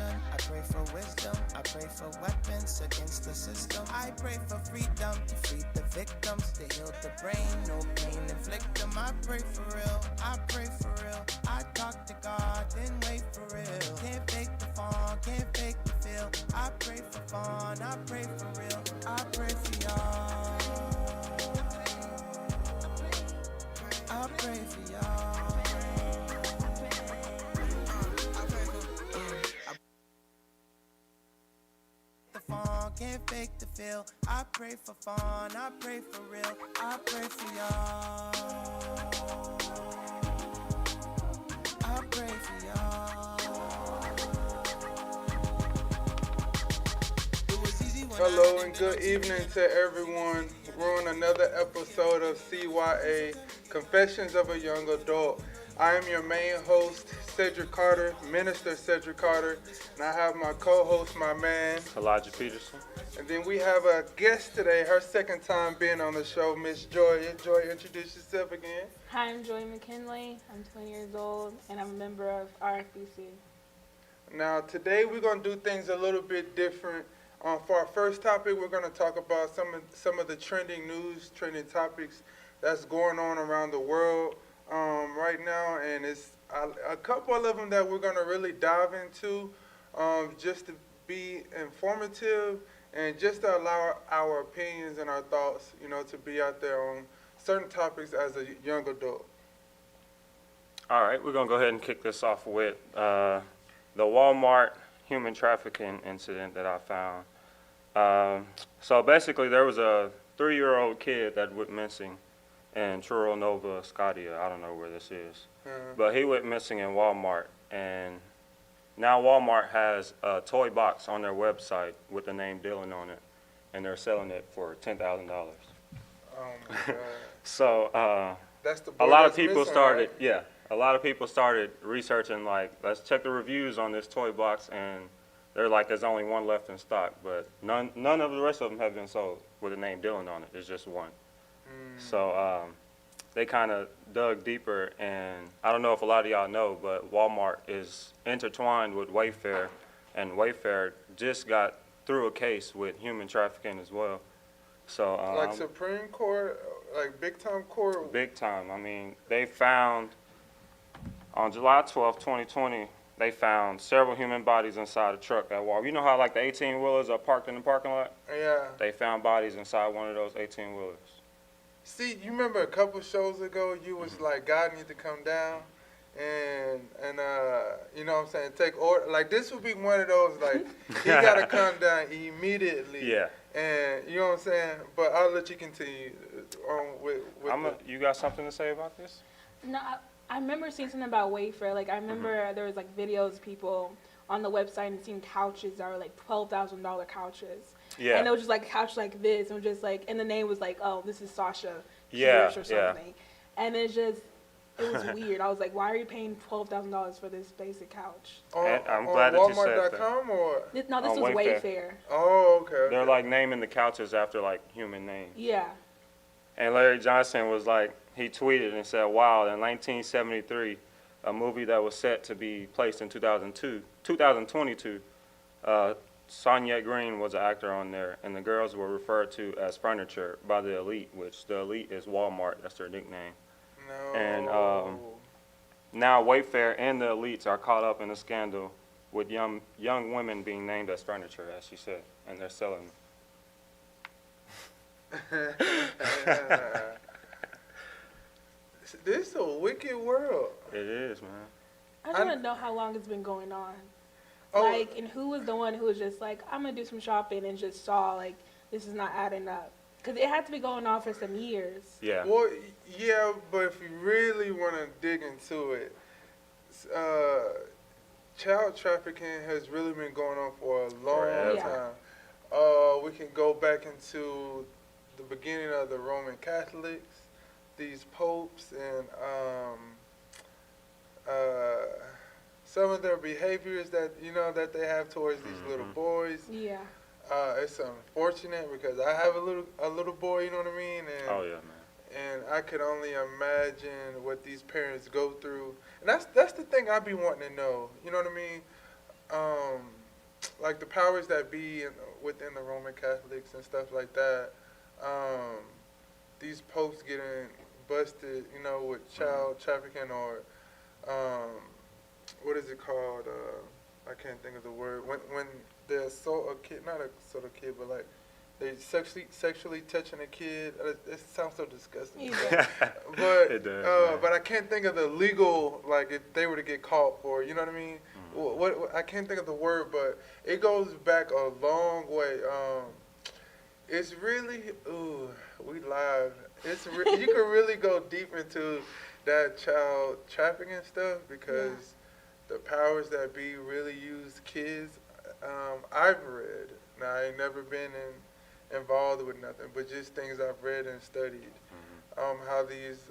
vision. I pray for wisdom. I pray for weapons against the system. I pray for freedom to free the victims, to heal the brain, no pain inflict them. I pray for real. I pray for real. I talk to God, then wait for real. Can't fake the fun, can't fake the feel. I pray for fun. I pray for real. I pray for y'all. I pray for y'all. The fun, can't fake the feel. I pray for fun, I pray for real. I pray for y'all. I pray for y'all. It was easy when Hello and good evening to everyone. We're on another episode of CYA, Confessions of a Young Adult. I am your main host, Cedric Carter, Minister Cedric Carter, and I have my co-host, my man, Elijah Peterson. And then we have a guest today, her second time being on the show, Miss Joy. Joy, introduce yourself again. Hi, I'm Joy McKinley. I'm 20 years old, and I'm a member of RFBC. Now, today we're going to do things a little bit different. For our first topic, we're going to talk about some of the trending news, trending topics that's going on around the world right now, and it's a couple of them that we're going to really dive into just to be informative and just to allow our opinions and our thoughts, to be out there on certain topics as a young adult. All right, we're going to go ahead and kick this off with the Walmart human trafficking incident that I found. So basically, there was a 3-year-old kid that went missing in Truro, Nova Scotia. I don't know where this is. But he went missing in Walmart, and now Walmart has a toy box on their website with the name Dylan on it, and they're selling it for $10,000. Oh my God. So That's the a lot of that's people missing, started, right? a lot of people started researching, like, let's check the reviews on this toy box, and they're like, there's only one left in stock, but none of the rest of them have been sold with the name Dylan on it. It's just one. So they kind of dug deeper, and I don't know if a lot of y'all know, but Walmart is intertwined with Wayfair, and Wayfair just got through a case with human trafficking as well. So like Supreme Court, like big time court? Big time. I mean, they found, on July 12, 2020, they found several human bodies inside a truck at Walmart. You know how like the 18-wheelers are parked in the parking lot? Yeah. They found bodies inside one of those 18-wheelers. See, you remember a couple shows ago, you was like, God needs to come down and you know what I'm saying, take order. Like, this would be one of those, like, he got to come down immediately. Yeah. And, you know what I'm saying? But I'll let you continue on with You got something to say about this? No, I remember seeing something about Wayfair. Like, I remember there was, like, videos of people on the website and seeing couches that were, like, $12,000 couches. Yeah. And it was just, like, a couch like this. And it was just, like, and the name was, like, oh, this is Sasha Yeah, Hirsch or something. And it's just, it was weird. I was like, why are you paying $12,000 for this basic couch? And I'm glad that you said that. Walmart.com or? No, this On was Wayfair. Wayfair. Oh, okay. They're like naming the couches after like human names. Yeah. And Larry Johnson was like, he tweeted and said, wow, in 1973, a movie that was set to be placed in 2022, Sonia Green was an actor on there, and the girls were referred to as furniture by the elite, which the elite is Walmart. That's their nickname. No. And now Wayfair and the elites are caught up in a scandal with young women being named as furniture, as she said, and they're selling them. This is a wicked world. It is, man. I don't even know how long it's been going on. Oh. Like, and who was the one who was just like, I'm going to do some shopping and just saw, like, this is not adding up. Because it had to be going on for some years. Yeah. Well, yeah, but if you really want to dig into it, child trafficking has really been going on for a long time. We can go back into the beginning of the Roman Catholics, these popes, and some of their behaviors that that they have towards these little boys. Yeah. It's unfortunate because I have a little boy, you know what I mean? And, Oh yeah, man. And I could only imagine what these parents go through. And that's the thing I be wanting to know. You know what I mean? um, like the powers that be within the Roman Catholics and stuff like that, um, these popes getting busted, you know, with child trafficking or um, what is it called? I can't think of the word. When they assault a kid, not assault a kid, but like they sexually touching a kid. It sounds so disgusting. Yeah. But It does, but I can't think of the legal, like if they were to get caught for it, you know what I mean? What I can't think of the word, but it goes back a long way. It's really we live. You can really go deep into that child trafficking stuff because the powers that be really use kids. I've read. Now I ain't never been involved with nothing, but just things I've read and studied. How these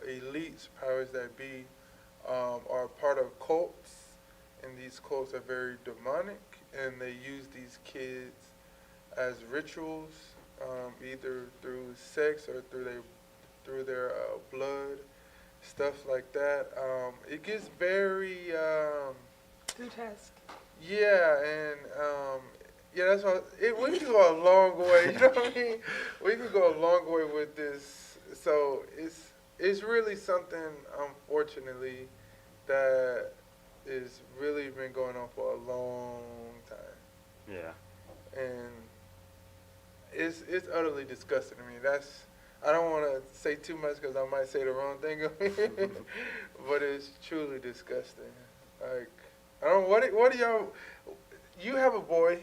elites, powers that be, are part of cults, and these cults are very demonic, and they use these kids as rituals, either through sex or through their blood, stuff like that. It gets very Grotesque. yeah, and yeah, that's why we can go a long way. You know what I mean? We can go a long way with this. So it's really something, unfortunately, that is really been going on for a long time, Yeah. and it's utterly disgusting to me. I don't want to say too much because I might say the wrong thing, but it's truly disgusting. Like I don't. What do y'all? You have a boy.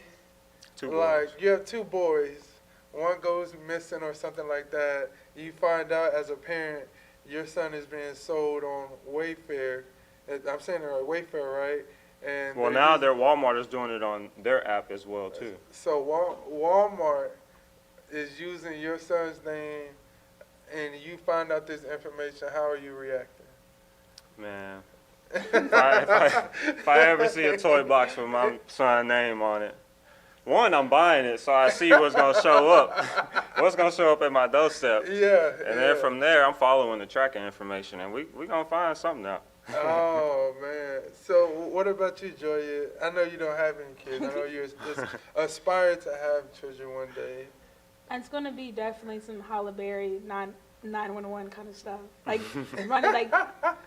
Two Like boys. you have two boys, one goes missing or something like that. You find out as a parent your son is being sold on Wayfair. I'm saying it right, Wayfair, right? And Well, now Walmart is doing it on their app as well too. so Walmart is using your son's name, and you find out this information. How are you reacting? Man, if I ever see a toy box with my son's name on it, one, I'm buying it so I see what's gonna show up, what's gonna show up at my doorstep, Yeah. and then from there I'm following the tracking information, and we gonna find something out. Oh man! So what about you, Joya? I know you don't have any kids. I know you aspire to have children one day. And it's gonna be definitely some Halle Berry 911 kind of stuff. Like running, like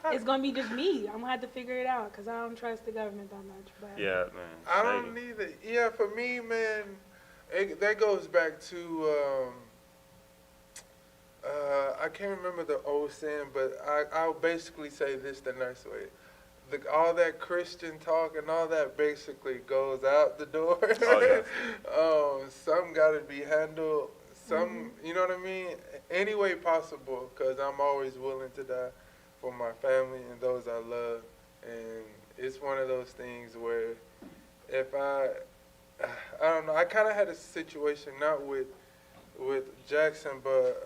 it's gonna be just me. I'm gonna have to figure it out because I don't trust the government that much. But Yeah, man. I don't either. Yeah, for me, man, that goes back to I can't remember the old saying, but I'll basically say this the nice way. All that Christian talk and all that basically goes out the door. Oh, yeah. Some got to be handled. Some, you know what I mean? Any way possible, because I'm always willing to die for my family and those I love. And it's one of those things where if I don't know, I kind of had a situation, not with Jackson, but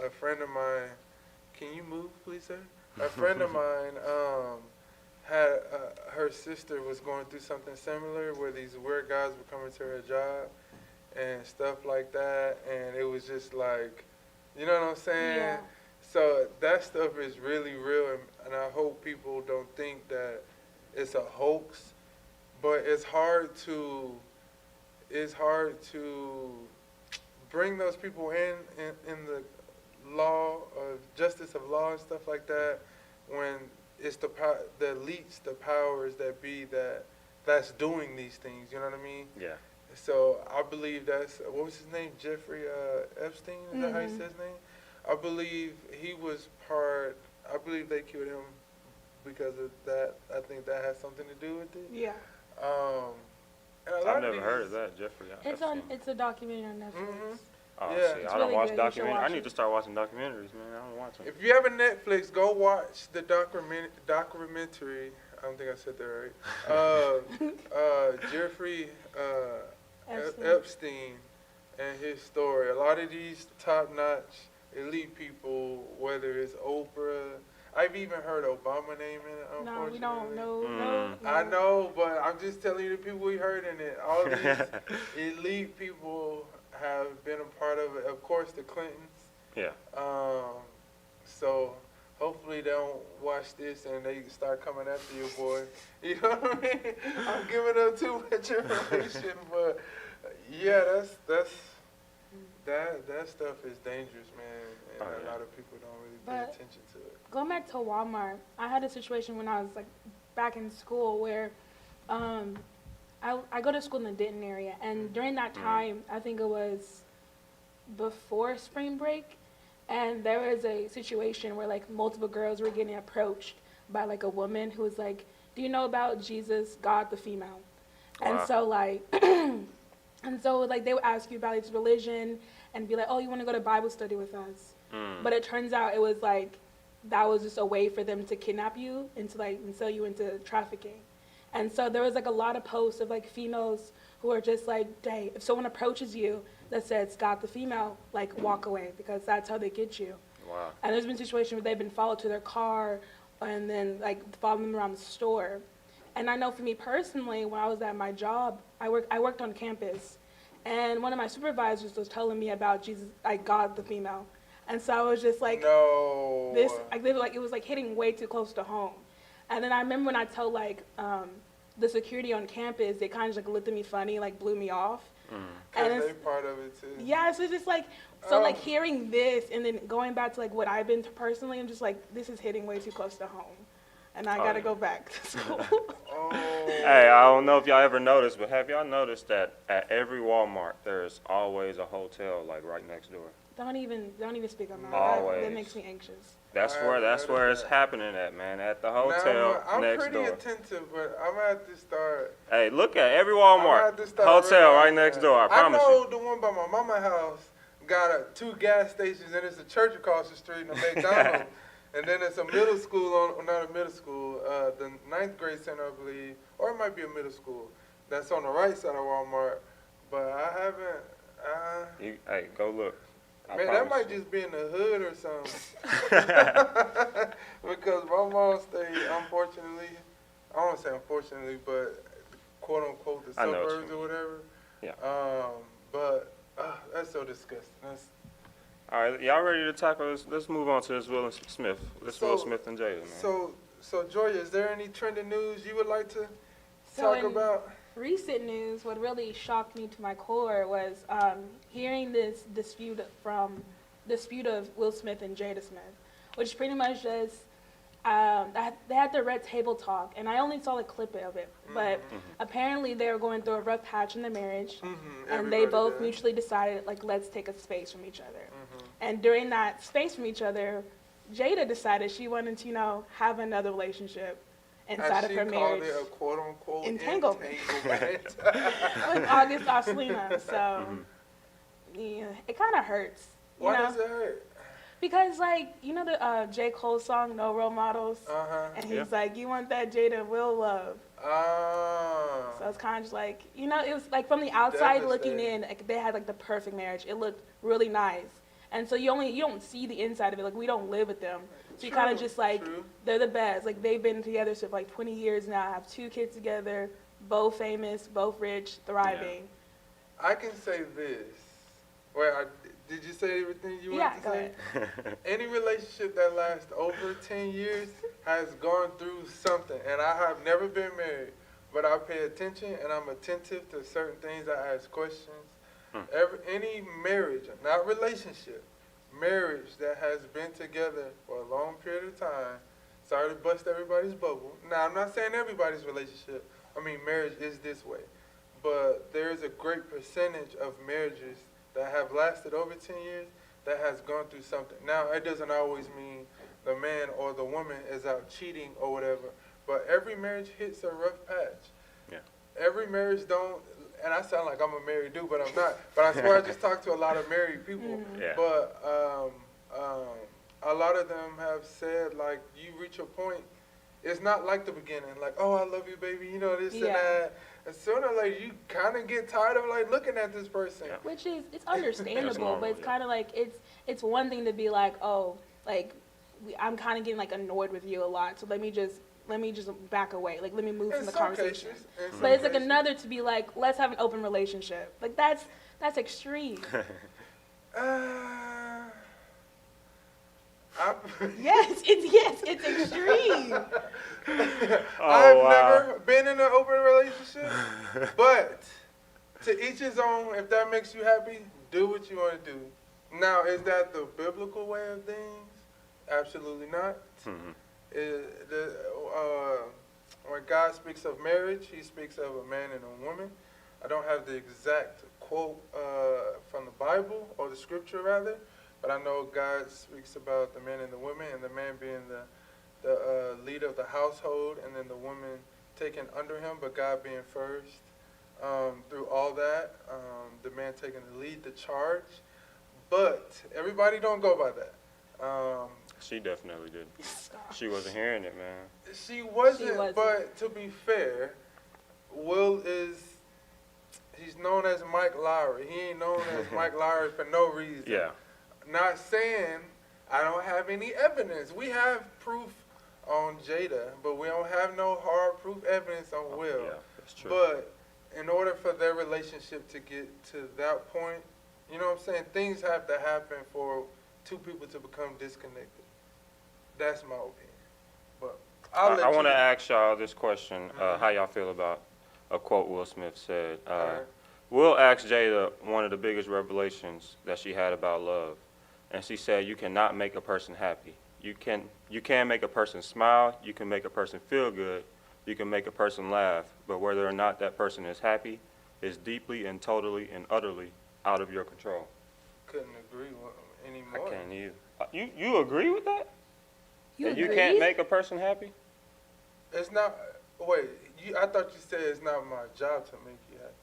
a friend of mine, can you move, please, sir? A friend of mine had her sister was going through something similar where these weird guys were coming to her job and stuff like that, and it was just like, you know what I'm saying? Yeah. So that stuff is really real, and I hope people don't think that it's a hoax, but it's hard to bring those people in the law of justice of law and stuff like that when it's the elites, the powers that be that's doing these things. You know what I mean? Yeah. So I believe that's what was his name? Jeffrey Epstein. Is that how he says his name? I believe he was part. I believe they killed him because of that. I think that has something to do with it. yeah, And a lot I've never these, heard of that, Jeffrey. it's a documentary on Netflix. Mhm. Oh, Yeah. see, It's I don't really watch good. You should documentaries. I watch need it. to start watching documentaries, man. I don't watch them. If you have a Netflix, go watch the documentary. I don't think I said that right. Jeffrey Epstein and his story. A lot of these top-notch elite people, whether it's Oprah, I've even heard Obama name in it. No, Unfortunately, we don't know. I know, but I'm just telling you the people we heard in it. All these elite people have been a part of it. Of course, the Clintons. Yeah. So hopefully they don't watch this and they start coming after you, boy. You know what I mean? I'm giving up too much information, but yeah, that stuff is dangerous, man, and a lot of people don't really pay attention to it. Going back to Walmart, I had a situation when I was like back in school where I go to school in the Denton area, and during that time, I think it was before spring break, and there was a situation where like multiple girls were getting approached by like a woman who was like, do you know about Jesus, God the female? Wow. And so like, they would ask you about his religion and be like, oh, you want to go to Bible study with us? But it turns out it was like, that was just a way for them to kidnap you and sell you into trafficking. And so there was like a lot of posts of like females who are just like, dang, if someone approaches you that says God the female, like walk away, because that's how they get you. Wow. And there's been situations where they've been followed to their car and then like following them around the store. And I know for me personally, when I was at my job, I worked on campus, and one of my supervisors was telling me about Jesus, like God the female. And so I was just like, no. This, like, it was like hitting way too close to home. And then I remember when I told like the security on campus, they kind of like looked at me funny, like blew me off. And they part of it too. Yeah, so it's just like, like hearing this and then going back to like what I've been to personally, I'm just like, this is hitting way too close to home. And I gotta go back to school. Hey, I don't know if y'all ever noticed, but have y'all noticed that at every Walmart, there's always a hotel like right next door? Don't even speak on that. Always. That makes me anxious. That's where it's happening at, man, at the hotel I'm next pretty door. attentive, but I'm gonna have to start. Hey, look at every Walmart hotel really right next door. I promise I know you. the one by my mama's house got 2 gas stations, and it's a church across the street and a McDonald's. And then it's a middle school, not a middle school, the 9th grade center, I believe, or it might be a middle school. That's on the right side of Walmart, but I haven't. Hey, go look. Man, that might just be in the hood or something. Because my mom stayed, unfortunately, I don't want to say unfortunately, but quote unquote the suburbs or whatever. Yeah. But that's so disgusting. All right, y'all ready to tackle this? Let's move on to this Will Smith. Will Smith and Jada, man. So Joya, is there any trending news you would like to talk about? Recent news, what really shocked me to my core was hearing this dispute of Will Smith and Jada Smith, which pretty much just they had their red table talk, and I only saw a clip of it, but apparently they were going through a rough patch in their marriage, and they both mutually decided, like, let's take a space from each other. And during that space from each other, Jada decided she wanted to, have another relationship inside of her marriage. She called it a quote-unquote entanglement. With August Alsina, so yeah, it kind of hurts. Why does it hurt? Because, like, the J. Cole song, No Role Models? And he's like, you want that Jada Will love. So it's kind of just like, it was like from the outside looking in, like, they had like the perfect marriage. It looked really nice. And so you don't see the inside of it. Like, we don't live with them. So you kind of just like, they're the best. Like, they've been together for like 20 years now, have 2 kids together, both famous, both rich, thriving. Yeah. I can say this. Did you say everything you wanted to say? Yeah, go ahead. Any relationship that lasts over 10 years has gone through something. And I have never been married, but I pay attention and I'm attentive to certain things. I ask questions. Any marriage, not relationship, marriage that has been together for a long period of time, sorry to bust everybody's bubble. Now, I'm not saying everybody's relationship. Marriage is this way. But there is a great percentage of marriages that have lasted over 10 years that has gone through something. Now, it doesn't always mean the man or the woman is out cheating or whatever, but every marriage hits a rough patch. Yeah. Every marriage don't, and I sound like I'm a married dude, but I'm not. But I swear I just talked to a lot of married people. Yeah. But a lot of them have said, like, you reach a point, it's not like the beginning, like, oh, I love you, baby, this and that. And sooner or later, you kind of get tired of, like, looking at this person. Yeah. Which is, it's understandable, normal, but it's kind of like, it's one thing to be like, oh, like, I'm kind of getting, like, annoyed with you a lot, so let me just back away. Like, let me move from the conversation. But it's like another to be like, let's have an open relationship. Like, that's extreme. Yes, it's extreme. I've never been in an open relationship. But to each his own. If that makes you happy, do what you want to do. Now, is that the biblical way of things? Absolutely not. Mhm. When God speaks of marriage, he speaks of a man and a woman. I don't have the exact quote from the Bible, or the scripture rather, but I know God speaks about the man and the woman, and the man being the leader of the household, and then the woman taken under him, but God being first. Through all that, the man taking the lead, the charge. But everybody don't go by that. She definitely did. She wasn't hearing it, man. She wasn't, but to be fair, Will he's known as Mike Lowry. He ain't known as Mike Lowry for no reason. Yeah. Not saying I don't have any evidence. We have proof on Jada, but we don't have no hard proof evidence on Will. Yeah, that's true. But in order for their relationship to get to that point, you know what I'm saying, things have to happen for two people to become disconnected. That's my opinion. But I want to ask y'all this question, how y'all feel about a quote Will Smith said. Will asked Jada one of the biggest revelations that she had about love. And she said, you cannot make a person happy. You can make a person smile, you can make a person feel good, you can make a person laugh, but whether or not that person is happy is deeply and totally and utterly out of your control. Couldn't agree anymore. I can't either. You agree with that? That you agree? can't make a person happy? It's not. Wait, I thought you said it's not my job to make you happy.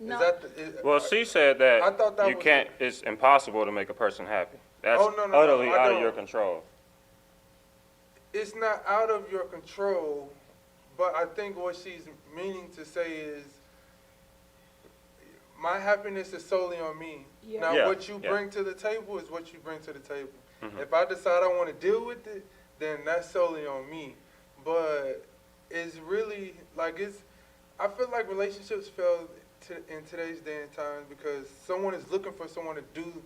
No. Is that Well, she said that, I thought that you was can't. It's impossible to make a person happy. That's no, utterly I out of don't. your control. It's not out of your control, but I think what she's meaning to say is, my happiness is solely on me. Yeah. Now, Yeah, what you yeah. bring to the table is what you bring to the table. Mhm. If I decide I want to deal with it, then that's solely on me. But it's really like I feel like relationships fail in today's day and time because someone is looking for someone to do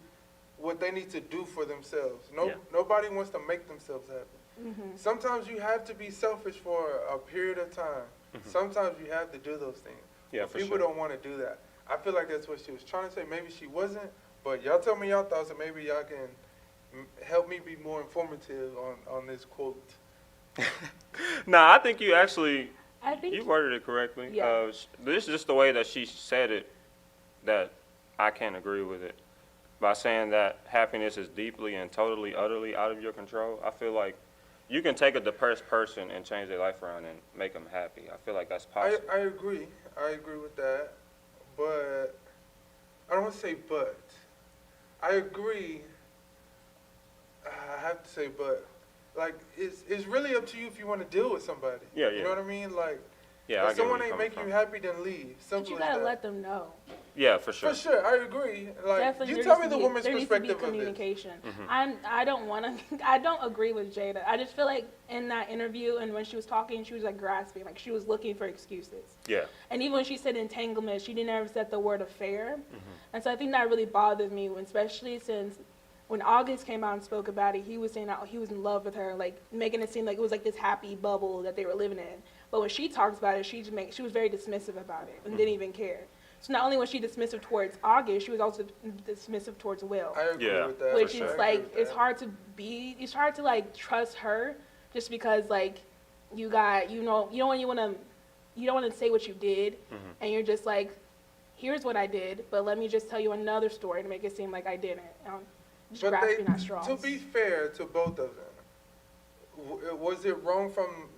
what they need to do for themselves. Yeah. Nobody wants to make themselves happy. Mm-hmm. Sometimes you have to be selfish for a period of time. Mhm. Sometimes you have to do those things. Yeah, But for people sure. don't want to do that. I feel like that's what she was trying to say. Maybe she wasn't, but y'all tell me y'all thoughts, and maybe y'all can help me be more informative on this quote. Nah, I think you actually, I think you worded it correctly. Yeah. This is just the way that she said it that I can't agree with it. By saying that happiness is deeply and totally, utterly out of your control, I feel like you can take a depressed person and change their life around and make them happy. I feel like that's possible. I agree. I agree with that. But I don't want to say but. I agree. I have to say but. Like, it's really up to you if you want to deal with somebody. Yeah, You yeah. know what I mean? Like, Yeah, I if get where someone you're ain't coming making from. you happy, then leave. but Simple you as gotta that. let them know. Yeah, for sure. For sure, I agree. Like, Definitely, you there tell needs me to the be- woman's there needs to be perspective of this. communication. Mhm. I don't want to. I don't agree with Jada. I just feel like in that interview and when she was talking, she was like grasping, like she was looking for excuses. Yeah. And even when she said entanglement, she didn't ever said the word affair. Mhm. And so I think that really bothered me, especially since when August came out and spoke about it, he was saying that he was in love with her, like making it seem like it was like this happy bubble that they were living in. But when she talks about it, she was very dismissive about it and didn't even care. So not only was she dismissive towards August, she was also dismissive towards Will. I agree Yeah, with that. Which for is sure. I agree like, with it's that. hard to like trust her just because like you don't want to say what you did, Mhm. and you're just like, here's what I did, but let me just tell you another story to make it seem like I didn't. Just But grasping at straws. to be fair to both of them, was it wrong from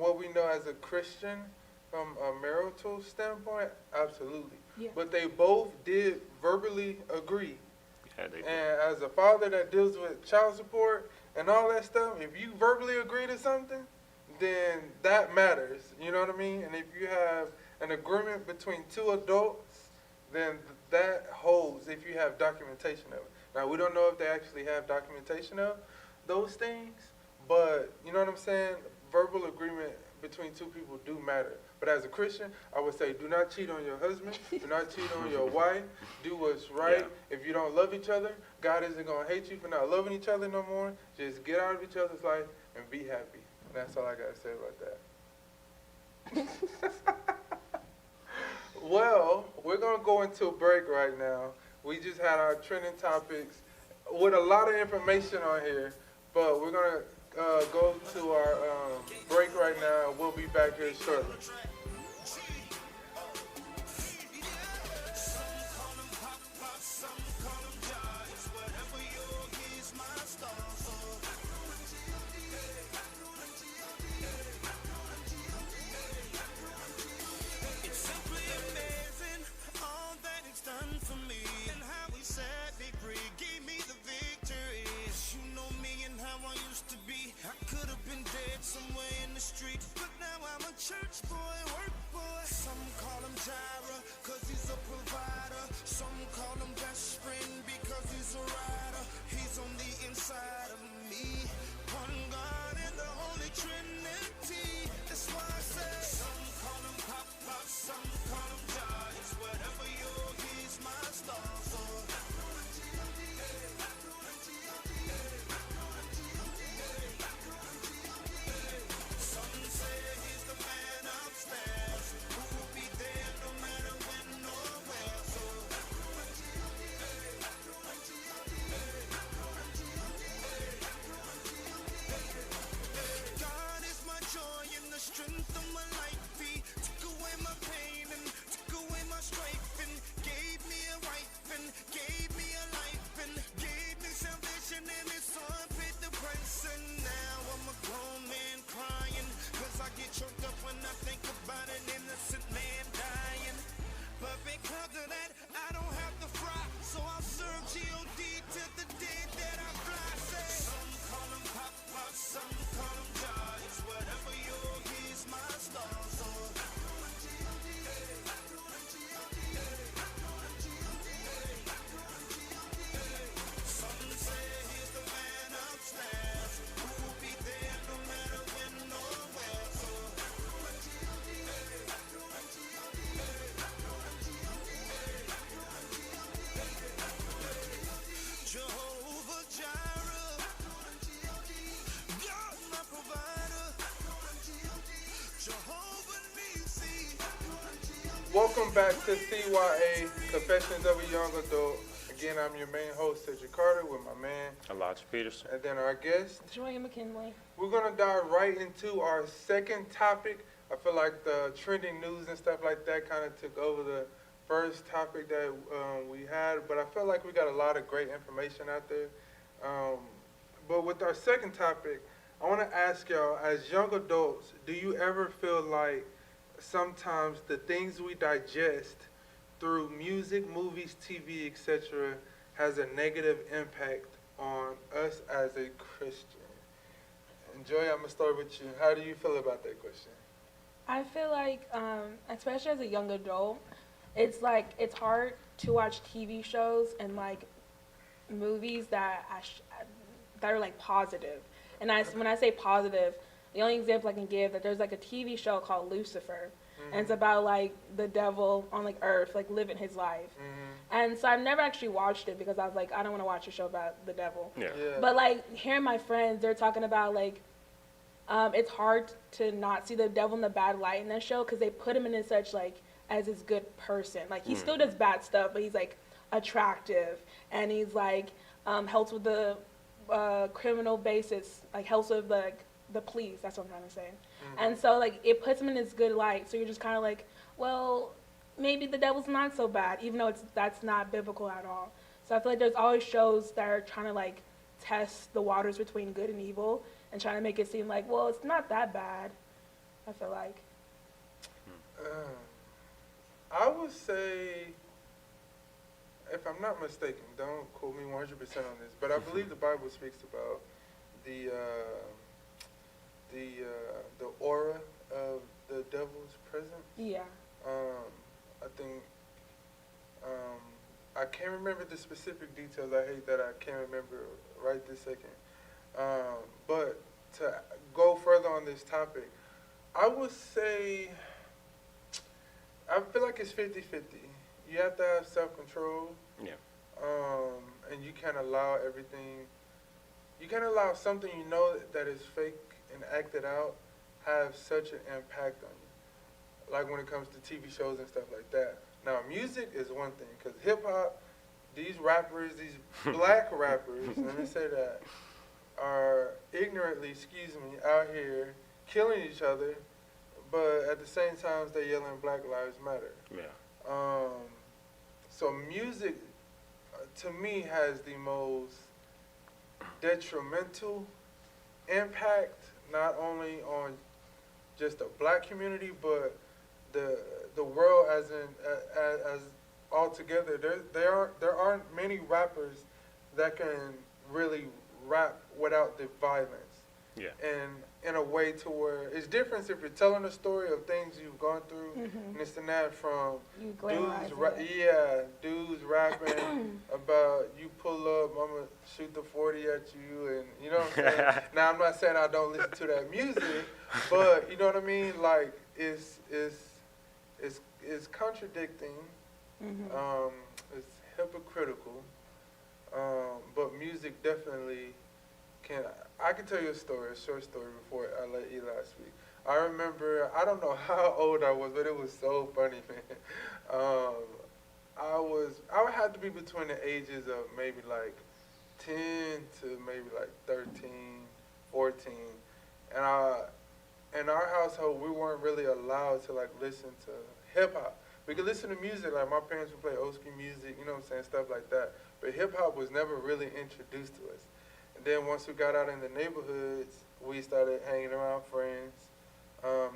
what we know as a Christian, from a marital standpoint? Absolutely. Yeah. But they both did verbally agree. Yeah, they do. And as a father that deals with child support and all that stuff, if you verbally agree to something, then that matters. You know what I mean? And if you have an agreement between two adults, then that holds if you have documentation of it. Now, we don't know if they actually have documentation of those things, but you know what I'm saying? Verbal agreement between two people do matter. But as a Christian, I would say do not cheat on your husband, do not cheat on your wife, do what's right. Yeah. If you don't love each other, God isn't going to hate you for not loving each other no more. Just get out of each other's life and be happy. And that's all I got to say about that. going to break right now. We just had our trending topics with a lot of information on here, but we're gonna go to our break right now. We'll be back here shortly. Church boy, work boy. Some call him Jira, cause he's a provider. Some call him best friend because he's a rider. He's on the inside of me. One God and the Holy Trinity. That's why I say some call him Papa, some call him God. It's whatever you're, he's my star. So some say he's the man upstairs who will be there no matter when or where. So God is my joy and the strength of my life. He took away my pain and took away my strife and gave me a wife and gave me a life and gave me salvation and his son paid the price. And now I'm a grown man crying cause I get choked up when I think about an innocent man dying. But because of that, I don't have to fry, so I'll serve G.O.D. till the day that I fly. Say, some call him Papa, some call him God. It's whatever you're, he's my star. So some say he's the man upstairs who will be there no matter when or where. So Jehovah Jireh, God my provider, Jehovah Nissi. Welcome back to CYA Confessions of a Young Adult. Again, I'm your main host, Cedric Carter, with my man, Elijah Peterson. and then our guest. Joy McKinley. We're gonna dive right into our second topic. I feel like the trending news and stuff like that kind of took over the first topic that we had, but I feel like we got a lot of great information out there. But with our second topic, I want to ask y'all, as young adults, do you ever feel like sometimes the things we digest through music, movies, TV, etc., has a negative impact on us as a Christian? And Joy, I'm gonna start with you. How do you feel about that question? I feel like, especially as a young adult, it's like it's hard to watch TV shows and like movies that that are like positive. And when I say positive, the only example I can give that there's like a TV show called Lucifer, and it's about like the devil on like Earth, like living his life. And so I've never actually watched it because I was like, I don't want to watch a show about the devil. Yeah. But like hearing my friends, they're talking about like it's hard to not see the devil in the bad light in that show because they put him in as such like as this good person. Like he still does bad stuff, but he's like attractive and he's like helps with the criminal basis, like helps with like the police. That's what I'm trying to say. And so like it puts him in this good light. So you're just kind of like, well, maybe the devil's not so bad, even though that's not biblical at all. So I feel like there's always shows that are trying to like test the waters between good and evil and trying to make it seem like, well, it's not that bad. I feel like. I would say, if I'm not mistaken, don't quote me 100% on this, but I believe the Bible speaks about the aura of the devil's presence. Yeah. I think I can't remember the specific details. I hate that I can't remember right this second. But to go further on this topic, I would say I feel like it's 50-50. You have to have self-control. Yeah. And you can't allow everything. You can't allow something you know that is fake and acted out have such an impact on you. like when it comes to TV shows and stuff like that. Now, music is one thing, because hip hop, these rappers, these black rappers, let me say that, are ignorantly, out here killing each other, but at the same time they yelling Black Lives Matter. Yeah. So music, to me, has the most detrimental impact, not only on just the black community, but the world as altogether. There aren't many rappers that can really rap without the violence. Yeah. And in a way to where it's different if you're telling a story of things you've gone through, and this and that, from You glamorize dudes rapping about you pull up, I'm gonna shoot the 40 at you, and you know what I'm saying. Now I'm not saying I don't listen to that music, but you know what I mean. Like it's contradicting. It's hypocritical. But music definitely can. I can tell you a short story before I let Eli speak. I remember, I don't know how old I was, but it was so funny, man. I would have to be between the ages of maybe like 10 to maybe like 13, 14. And in our household, we weren't really allowed to like listen to hip hop. We could listen to music, like my parents would play old school music, you know what I'm saying, stuff like that. But hip hop was never really introduced to us. And then once we got out in the neighborhoods, we started hanging around friends.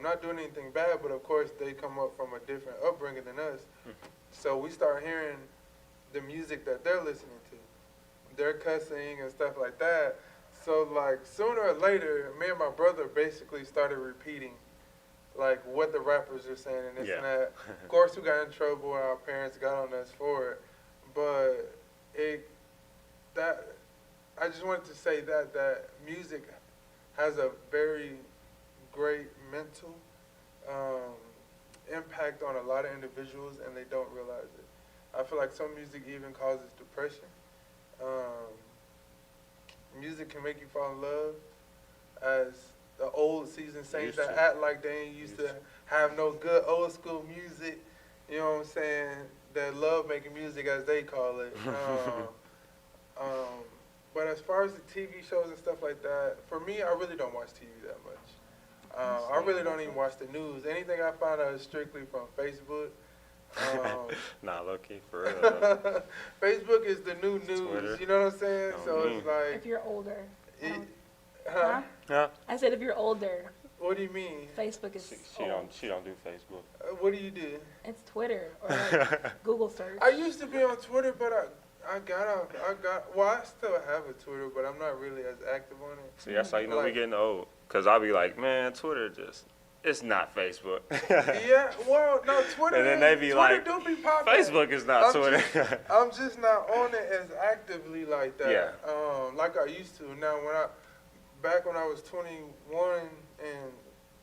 Not doing anything bad, but of course they come up from a different upbringing than us. So we start hearing the music that they're listening to. They're cussing and stuff like that. So like sooner or later, me and my brother basically started repeating like what the rappers are saying and this and that. Of course we got in trouble and our parents got on us for it. But I just wanted to say that music has a very great mental impact on a lot of individuals, and they don't realize it. I feel like some music even causes depression. Music can make you fall in love, as the old seasoned saints that act like they ain't used to have no good old school music, you know what I'm saying, that love making music, as they call it. But as far as the TV shows and stuff like that, for me, I really don't watch TV that much. I really don't even watch the news. Anything I find out is strictly from Facebook. Nah, low-key, for real. Facebook is the new news, Twitter. You know what I'm saying? So it's like... If you're older. Huh? I said if you're older. What do you mean? Facebook is She don't do Facebook. What do you do? It's Twitter or like Google search. I used to be on Twitter, but well, I still have a Twitter, but I'm not really as active on it. See, that's how you know we Like- getting old. Because I'll be like, man, Twitter it's not Facebook. Yeah, well, no, Twitter. And then they be like, do be popular. Facebook is not Twitter. I'm just not on it as actively like that. Yeah. Like I used to. Now, back when I was 21 and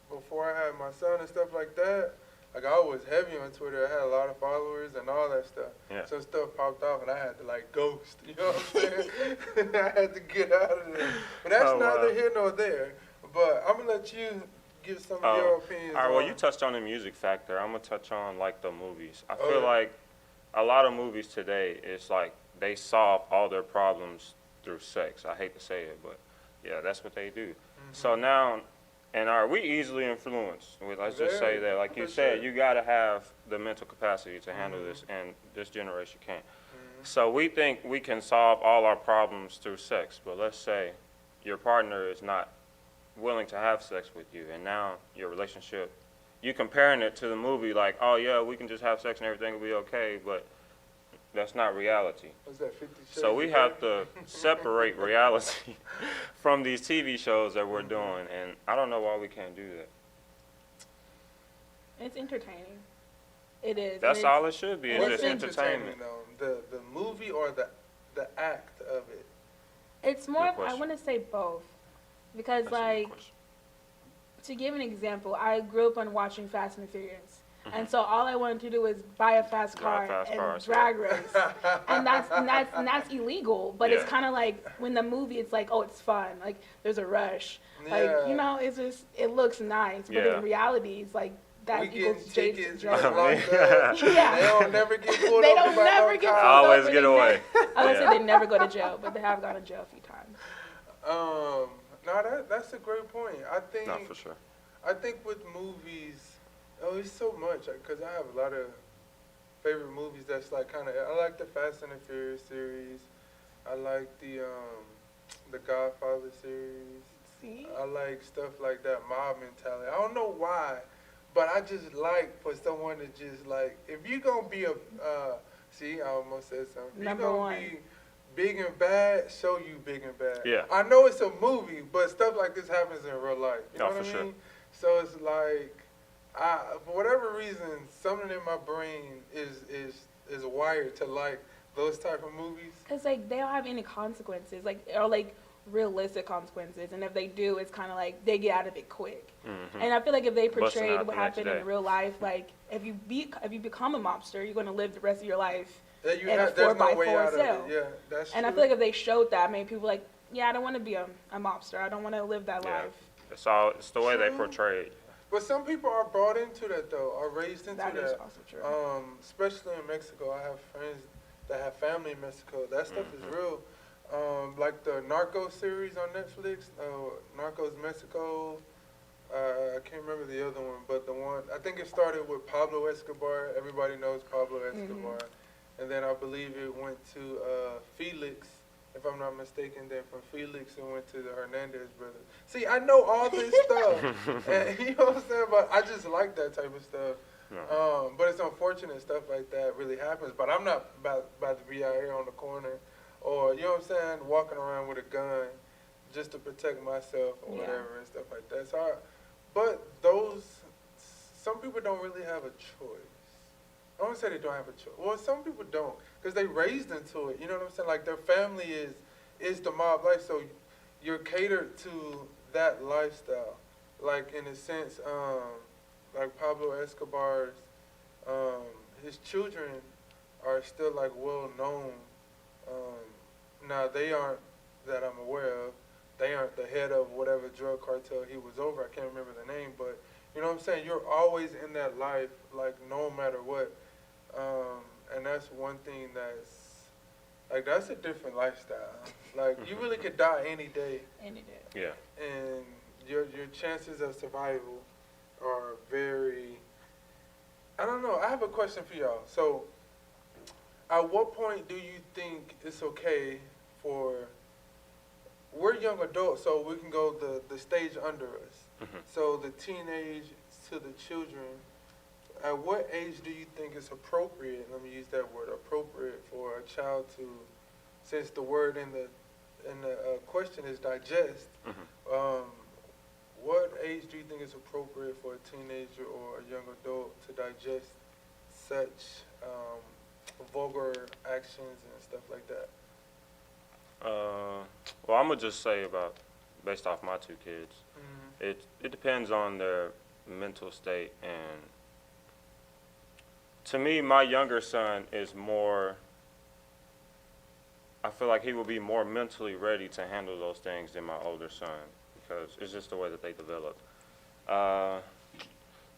before I had my son and stuff like that, like I was heavy on Twitter. I had a lot of followers and all that stuff. Yeah. Some stuff popped off and I had to like ghost. You know what I'm saying? I had to get out of there. But that's neither here nor there. But I'm gonna let you give some of your opinions. All right, well, on- you touched on the music factor. I'm going to touch on, like, the movies. I feel like a lot of movies today, it's like they solve all their problems through sex. I hate to say it, but, yeah, that's what they do. So now, we easily influenced. Let's just say that, like you said, you got to have the mental capacity to handle this, and this generation can't. So we think we can solve all our problems through sex, but let's say your partner is not willing to have sex with you, and now your relationship, you comparing it to the movie like, oh yeah, we can just have sex and everything will be okay, but that's not reality. What's that, 50 Shades So we of have Grey? to separate reality from these TV shows that we're doing, and I don't know why we can't do that. It's entertaining. It is. That's all it should be. It's What's just entertainment. though? The movie or the act of it? It's more. Good I question. want to say both, because That's a good like question. to give an example, I grew up on watching Fast and Furious, Mm-hmm. and so all I wanted to do was buy a fast Drive car fast and cars, drag race, and that's illegal. But it's Yeah. kind of like when the movie, it's like, oh, it's fun. Like there's a rush. Like Yeah. it's just it looks nice, but Yeah. in reality, it's like that we equals getting Jade's tickets, drug getting lord. locked up. Yeah. They don't never get pulled They over don't by never no get cops. pulled Always over. get They away. I was Yeah. gonna say they never go to jail, but they have gone to jail a few times. No, that's a great point. No, for sure. I think with movies, oh, it's so much because I have a lot of favorite movies that's like kind of. I like the Fast and the Furious series. I like the Godfather series. See? I like stuff like that, mob mentality. I don't know why, but I just like for someone to just like, if you gonna be a, see, I almost said something. If Number you gonna one. be big and bad, show you big and bad. Yeah. I know it's a movie, but stuff like this happens in real life. You know No, what for I sure. mean? So it's like, for whatever reason, something in my brain is wired to like those type of movies. Cause like they don't have any consequences, like or like realistic consequences, and if they do, it's kind of like they get out of it quick. Mhm. And I feel like if they Busting portrayed out what the next happened day. in real life, like if you become a mobster, you're gonna live the rest of your life That you in a have, there's no way 4x4 out of cell. it. Yeah, that's And I true. feel like if they showed that, maybe people like, yeah, I don't want to be a mobster. I don't want to live that Yeah. life. It's the way they True. portray it. But some people are brought into that though, are raised into That that. is also true. Especially in Mexico, I have friends that have family in Mexico. That stuff is real. Like the Narcos series on Netflix, Narcos Mexico. I can't remember the other one, but the one I think it started with Pablo Escobar. Everybody knows Pablo Escobar, and then I believe it went to Felix, if I'm not mistaken. Then from Felix, it went to the Hernandez brothers. See, I know all this stuff, and you know what I'm saying. But I just like that type of stuff. No. But it's unfortunate stuff like that really happens. But I'm not about to be out here on the corner, or you know what I'm saying, walking around with a gun just to protect myself or Yeah. whatever and stuff like that. So, some people don't really have a choice. I don't say they don't have a choice. Well, some people don't because they raised into it. You know what I'm saying? Like their family is the mob life, so you're catered to that lifestyle. Like in a sense, like Pablo Escobar's, his children are still like well known. Now they aren't that I'm aware of. They aren't the head of whatever drug cartel he was over. I can't remember the name, but you know what I'm saying? You're always in that life, like no matter what. And that's one thing that's a different lifestyle. Like you really could die any day, Any day. Yeah. and your chances of survival are very. I don't know. I have a question for y'all. So, at what point do you think it's okay for? We're young adults, so we can go the stage under us. Mhm. So the teenage to the children. At what age do you think it's appropriate? Let me use that word, appropriate, for a child to, since the word in the question is digest. Mhm. What age do you think is appropriate for a teenager or a young adult to digest such vulgar actions and stuff like that? Well, I'm gonna just say based off my two kids, Mm-hmm. it depends on their mental state, and to me, my younger son is more. I feel like he will be more mentally ready to handle those things than my older son because it's just the way that they develop.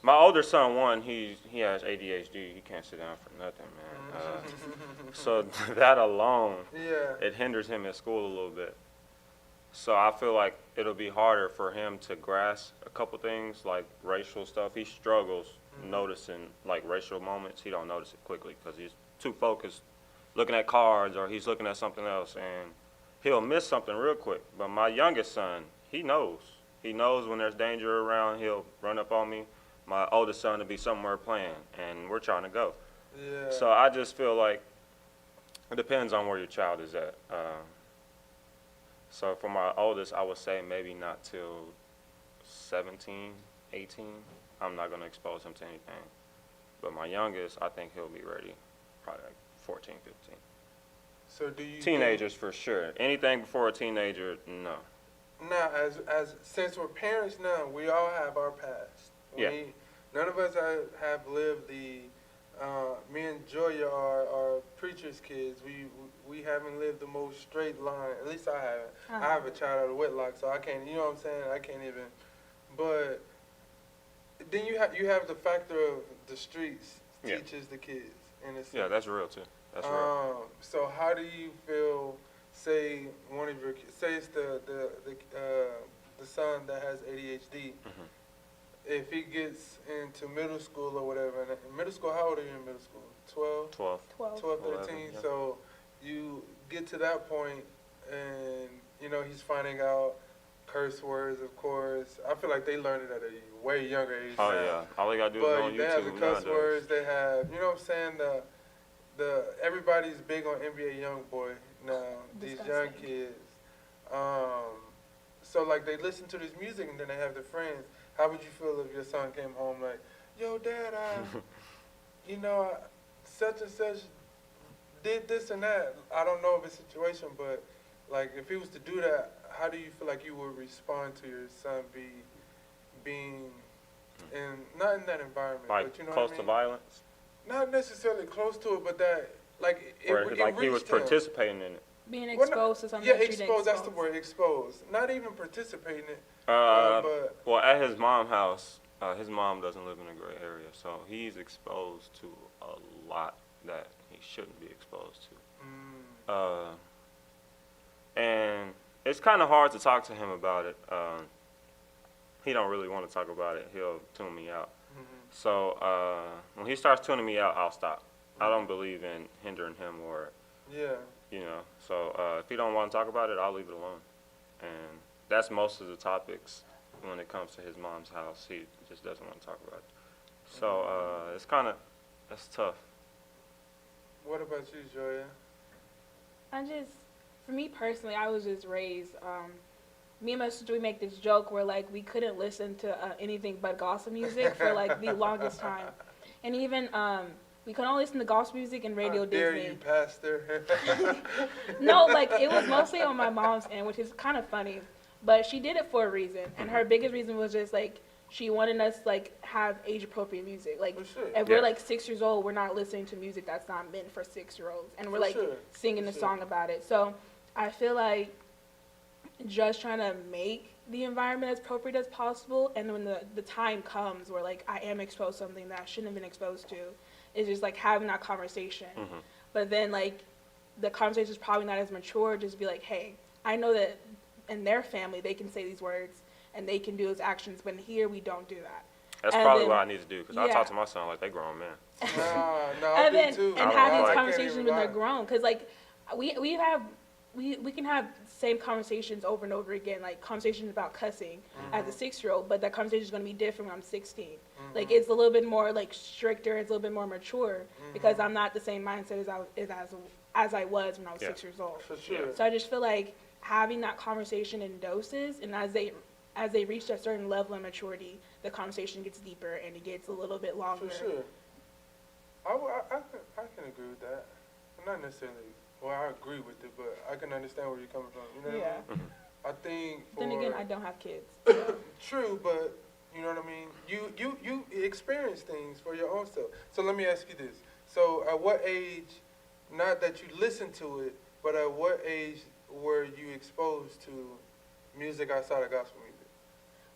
My older son, he has ADHD. He can't sit down for nothing, man. So that alone, Yeah. it hinders him at school a little bit. So I feel like it'll be harder for him to grasp a couple things like racial stuff. He struggles noticing like racial moments. He don't notice it quickly because he's too focused looking at cards or he's looking at something else, and he'll miss something real quick. But my youngest son, he knows. He knows when there's danger around. He'll run up on me. My oldest son will be somewhere playing, and we're trying to go. Yeah. So I just feel like it depends on where your child is at. So for my oldest, I would say maybe not till 17, 18. I'm not going to expose him to anything. But my youngest, I think he'll be ready probably like 14, 15. So do you Teenagers for sure. Anything before a teenager, no. Now, as since we're parents now, we all have our past. Yeah. None of us have lived the. Me and Joya are preacher's kids. We haven't lived the most straight line. At least I haven't. I have a child out of wedlock, so I can't. You know what I'm saying? I can't even. But then you have the factor of the streets Yeah. teaches the kids, in a sense. Yeah, that's real too. That's real. So how do you feel? Say one of your say it's the son that has ADHD. Mhm. If he gets into middle school or whatever, and in middle school, how old are you in middle school? 12? 12. 12. 12, 11, 13. yeah. So you get to that point, and he's finding out curse words, of course. I feel like they learned it at a way younger age. Oh now. yeah, all they gotta do is go But on they have the YouTube cuss nowadays. words. They have, you know what I'm saying? The everybody's big on NBA YoungBoy now. These young Disgusting. kids. So like they listen to this music and then they have their friends. How would you feel if your son came home like, yo, Dad, such and such did this and that. I don't know of a situation, but like if he was to do that, how do you feel like you would respond to your son being not in that environment, Like but you know close what I to mean? violence, Not necessarily close to it, but that like or it like he was reached him. participating in it. Being Well, exposed to something Yeah, that you didn't exposed. That's the expose. word, exposed. Not even participating in it, Uh, but well, at his mom's house, his mom doesn't live in a gray area, so he's exposed to a lot that he shouldn't be exposed to. And it's kind of hard to talk to him about it. He don't really want to talk about it. He'll tune me out. So when he starts tuning me out, I'll stop. I don't believe in hindering him or, yeah. So if he don't want to talk about it, I'll leave it alone. And that's most of the topics when it comes to his mom's house. He just doesn't want to talk about it. So that's tough. What about you, Joya? For me personally, I was just raised. Me and my sister, we make this joke where like we couldn't listen to anything but gospel music for like the longest time, and even we could only listen to gospel music and Radio How dare Disney. you, Pastor? No, like it was mostly on my mom's end, which is kind of funny, but she did it for a reason, and her biggest reason was just like she wanted us like have age appropriate music. Like For sure. if Yeah. we're like 6 years old, we're not listening to music that's not meant for 6-year-olds, and we're For like sure. singing For a sure. song about it. So I feel like just trying to make the environment as appropriate as possible, and when the time comes where like I am exposed to something that I shouldn't have been exposed to, is just like having that conversation. But then like the conversation is probably not as mature. Just be like, hey, I know that in their family they can say these words and they can do those actions, but here we don't do that. That's And probably then- what I need to do, because I yeah. talk to my son like they grown men. No, And I then do too. and I have don't these like- conversations when they're lie. grown, because like we can have same conversations over and over again, like conversations about cussing as a 6-year-old, but that conversation is going to be different when I'm 16. Like it's a little bit more like stricter, it's a little bit more mature, because I'm not the same mindset as I was when I was Yeah. 6 years old. For sure. So I just feel like having that conversation in doses, and as they reach a certain level of maturity, the conversation gets deeper and it gets a little bit longer. For sure. I can agree with that. Not necessarily. Well, I agree with it, but I can understand where you're coming from. You know what I mean? I think. Then again, I don't have kids. True, but you know what I mean. You experience things for your own self. So let me ask you this. So at what age? Not that you listened to it, but at what age were you exposed to music outside of gospel music?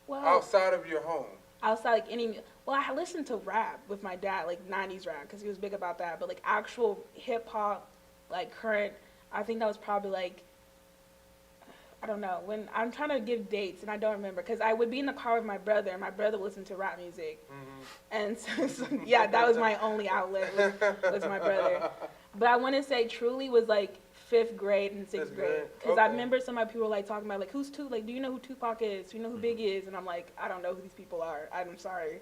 Well, Outside of your home. outside like I listened to rap with my dad, like 90s rap, because he was big about that, but like actual hip hop, like current, I think that was probably like, I don't know, when I'm trying to give dates and I don't remember, because I would be in the car with my brother and my brother would listen to rap music, and so yeah, that was my only outlet was my brother. But I want to say truly was like 5th grade and 6th Fifth grade, grade, because I okay. remember some of my people like talking about like who's Tupac, like do you know who Tupac is? Do you know who Big is? And I'm like, I don't know who these people are. I'm sorry.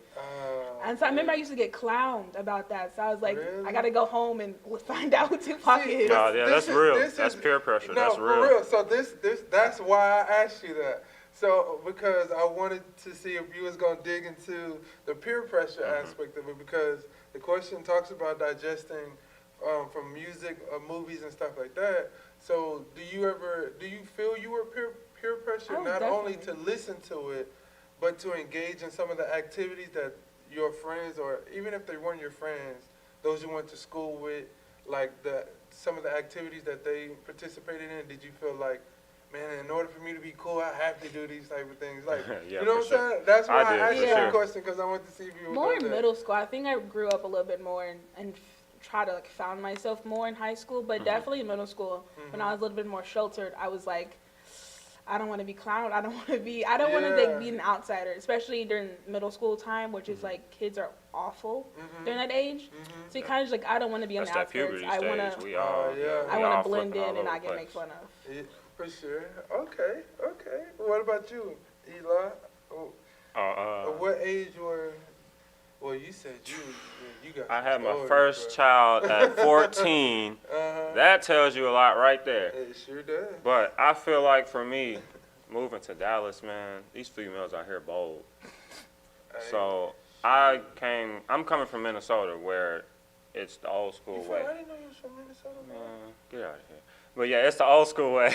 And so I remember I used to get clowned about that. So I was like, Really? I gotta go home and find out who Tupac See, is. No, yeah, This that's is- real. this That's is- peer pressure. No, That's for real. So that's why I asked you that. So because I wanted to see if you was gonna dig into the peer pressure aspect of it, because the question talks about digesting from music, movies, and stuff like that. So do you feel you were peer pressure Oh, not only to definitely. listen to it, but to engage in some of the activities that your friends, or even if they weren't your friends, those you went to school with, like some of the activities that they participated in? Did you feel like man, in order for me to be cool, I have to do these type of things. Like, Yeah, you know for what I'm sure. saying? That's why I I did, asked for you sure. that question, because I wanted to see if you would More do in that. middle school. I think I grew up a little bit more and try to like found myself more in high school, but definitely in middle school when I was a little bit more sheltered, I was like, I don't want to be clowned. I don't want to be. I don't want to like be an outsider, especially during middle school time, which is like kids are awful during that age. So you kind of just like, I don't want to be on That's the that outskirts. puberty I want stage. to. We all, yeah. we I all want to blend flipping all in and over not the get made place. fun of. Yeah, for sure. Okay, okay. What about you, Eli? What age were? Well, you said you got. I some had my stories, first bro. child at 14. That tells you a lot right there. It sure does. But I feel like for me, moving to Dallas, man, these females out here bold. So I'm coming from Minnesota where it's the old school way. I didn't know you was from Minnesota, man. Get out of here. But yeah, it's the old school way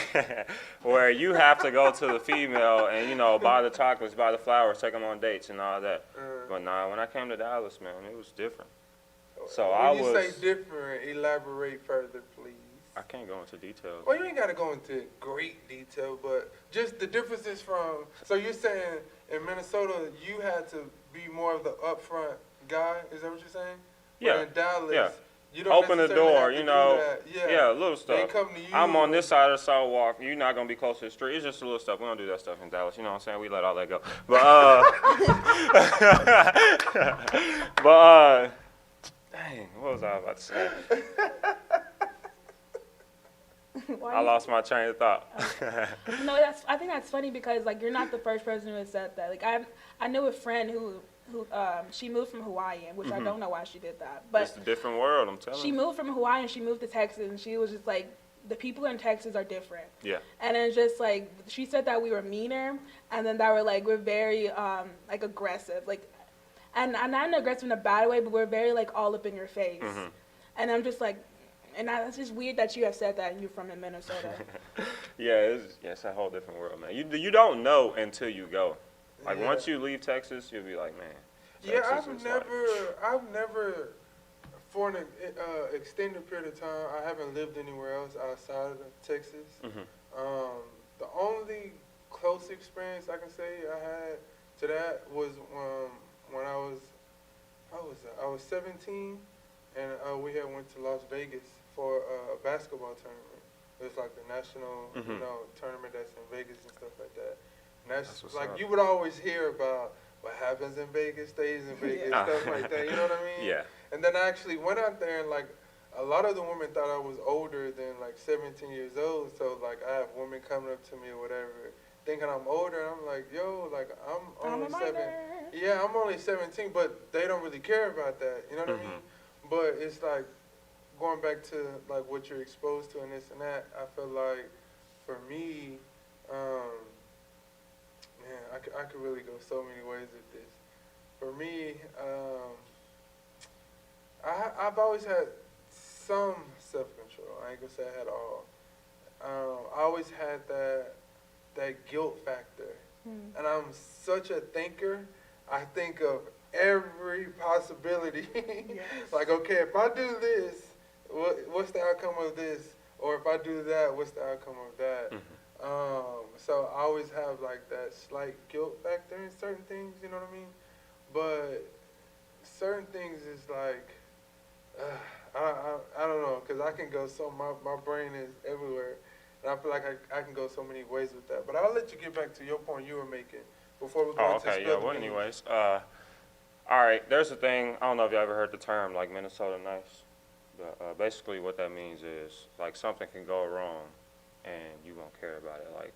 where you have to go to the female and, you know, buy the chocolates, buy the flowers, take them on dates and all that. But nah, when I came to Dallas, man, it was different. So when you say different, elaborate further, please. I can't go into details. Well, you ain't got to go into great detail, but just the differences from. So you're saying in Minnesota you had to be more of the upfront guy? Is that what you're saying? Yeah. But in Dallas, Yeah. you don't Open the necessarily door, have to you do know. that. Yeah, little stuff. They come to you. I'm on this side of the sidewalk. You're not gonna be close to the street. It's just a little stuff. We don't do that stuff in Dallas. You know what I'm saying? We let all that go. But dang, what was I about to say? I lost my train of thought. No, I think that's funny because like you're not the first person who has said that. Like I knew a friend who she moved from Hawaii, which I don't know why she did that, but It's a different world. I'm telling she you. moved from Hawaii and she moved to Texas, and she was just like, the people in Texas are different. Yeah. And it's just like she said that we were meaner, and then that we're very like aggressive, like, and not aggressive in a bad way, but we're very like all up in your face. And I'm just like, and it's just weird that you have said that and you're from Minnesota. Yeah, it's a whole different world, man. You don't know until you go. Like once you leave Texas, you'll be like, man. Yeah, Texas is like- I've never, for an extended period of time, I haven't lived anywhere else outside of Texas. The only close experience I can say I had to that was when I was 17, and we had went to Las Vegas for a basketball tournament. It was like the national, tournament that's in Vegas and stuff like that. And that's like up. you would always hear about what happens in Vegas stays in Vegas, stuff like that. You know what I mean? Yeah. And then I actually went out there, and like a lot of the women thought I was older than like 17 years old. So like I have women coming up to me or whatever, thinking I'm older, and I'm like, yo, like I'm only a minor. Yeah, I'm only 17, but they don't really care about that. You know what I mean? But it's like going back to like what you're exposed to and this and that. I feel like for me, man, I could really go so many ways with this. For me, I've always had some self-control. I ain't gonna say I had all. I always had that guilt factor. And I'm such a thinker. I think of every possibility. Like, okay, if I do this, what's the outcome of this? Or if I do that, what's the outcome of that? So I always have like that slight guilt factor in certain things, you know what I mean? But certain things is like, I don't know, because I can go my brain is everywhere. And I feel like I can go so many ways with that. But I'll let you get back to your point you were making before we go into okay, yeah. spill the Well, beans. anyways, all right. There's a thing. I don't know if you ever heard the term like Minnesota nice, but basically what that means is like something can go wrong, and you won't care about it. Like,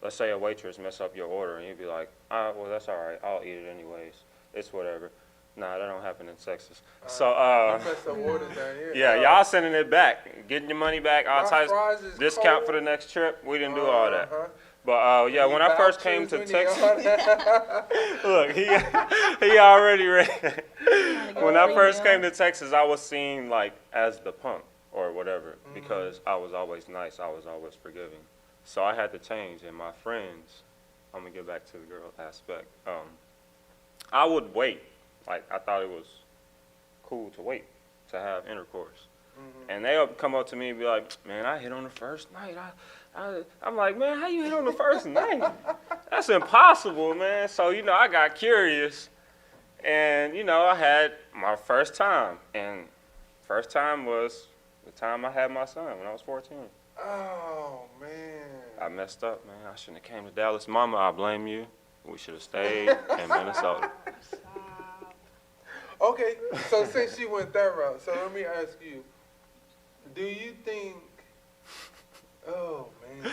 let's say a waitress mess up your order, and you'd be like, well, that's all right. I'll eat it anyways. It's whatever. Nah, that don't happen in Texas. So, You messed up orders down here. yeah, y'all sending it back, getting your money back, all My types, fries is discount for cold. the next trip. We didn't do all that. Uh-huh. But yeah, when I first came to Vouchers, we need Texas, all that. look, he already ready. When I first Free came meal. to Texas, I was seen like as the punk or whatever because I was always nice, I was always forgiving. So I had to change, and my friends, I'm gonna get back to the girl aspect. I would wait, like I thought it was cool to wait to have intercourse. And they'll come up to me and be like, man, I hit on the first night. I'm like, man, how you hit on the first night? That's impossible, man. So, I got curious. And, I had my first time. And first time was the time I had my son when I was 14. Oh, man. I messed up, man. I shouldn't have came to Dallas. Mama, I blame you. We should have stayed in Minnesota. Okay, so since you went that route, so let me ask you, do you think, oh, man.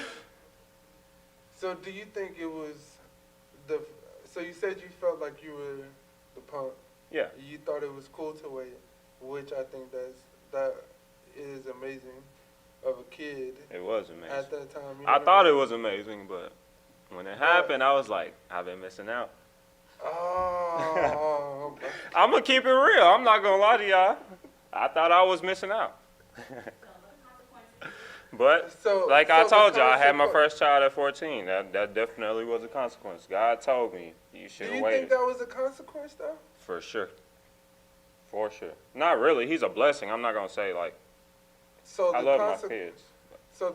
So do you think it was so you said you felt like you were the punk. Yeah. You thought it was cool to wait, which I think that is amazing of a kid. It was amazing. At that time. I thought it was amazing, but when it happened, I was like, I've been missing out. Oh. Okay. I'm going to keep it real. I'm not going to lie to y'all. I thought I was missing out. But, like I told y'all, I had my first child at 14. That definitely was a consequence. God told me you should have waited. Do you think that was a consequence, though? For sure. For sure. Not really. He's a blessing. I'm not going to say, like, so I love my kids. So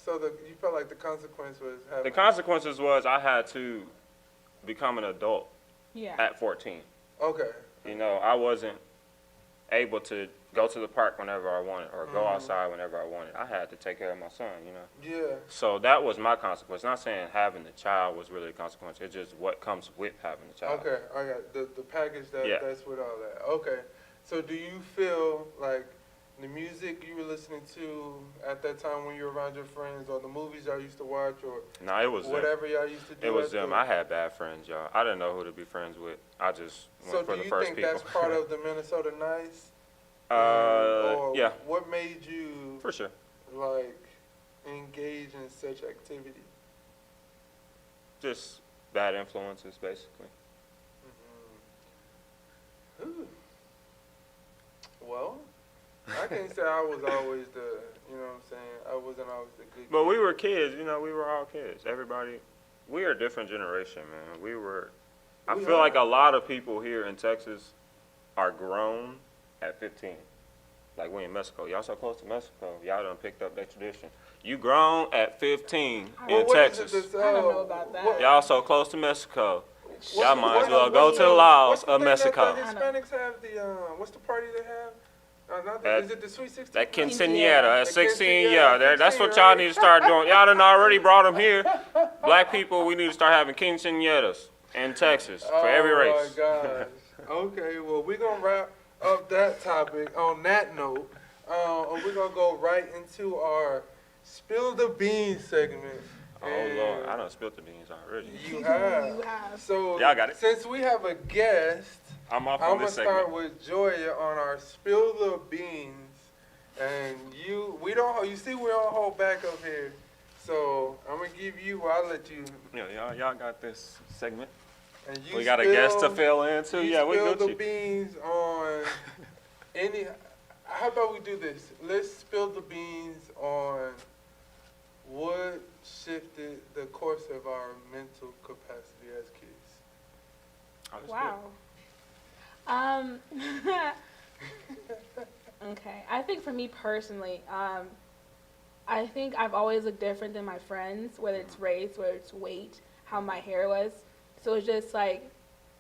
you felt like the consequence was having... The consequences was I had to become an adult at 14. Okay. I wasn't able to go to the park whenever I wanted or go outside whenever I wanted. I had to take care of my son, Yeah. So that was my consequence. Not saying having the child was really a consequence. It's just what comes with having the child. Okay, I got the package that's with all that. Okay. So do you feel like the music you were listening to at that time when you were around your friends, or the movies y'all used to watch, or No, it was whatever y'all used to do? It was them. I had bad friends, y'all. I didn't know who to be friends with. I just went for the first people. So do you think that's part of the Minnesota Nice? Or Yeah. what made you, For sure. like, engage in such activity? Just bad influences, basically. Ooh. Well, I can't say I was always the, you know what I'm saying? I wasn't always the good But kid. we were kids, we were all kids. Everybody, we are a different generation, man. I feel like a lot of people here in Texas are grown at 15. Like we in Mexico. Y'all so close to Mexico. Y'all done picked up that tradition. You grown at 15 in Texas. I don't know about that. Y'all so close to Mexico. Y'all might as well go to the laws of Mexico. What's the thing that the Hispanics have? What's the party they have? Is it the Sweet 16? That quinceañera at 16, yeah. That's what 16, y'all right? need to start doing. Y'all done already brought them here. Black people, we need to start having quinceañeras in Texas for every race. Oh, my gosh. Okay, well, we're going to wrap up that topic on that note. And we're going to go right into our Spill the Beans segment. Oh, Lord. I done spilled the beans already. You have. You have. So, Y'all got it. Since we have a guest, I'm off I'm on going to this start segment. with Joya on our Spill the Beans. And you see we don't hold back up here. So I'm going to give you, I'll let you. Yeah, y'all got this segment. And you We got a guest to fill in, too. You Yeah, we spill the Gucci. beans on any, how about we do this? Let's spill the beans on what shifted the course of our mental capacity as kids. Oh, that's Wow. Okay. I think for me personally, I think I've always looked different than my friends, whether it's race, whether it's weight, how my hair was. So it's just like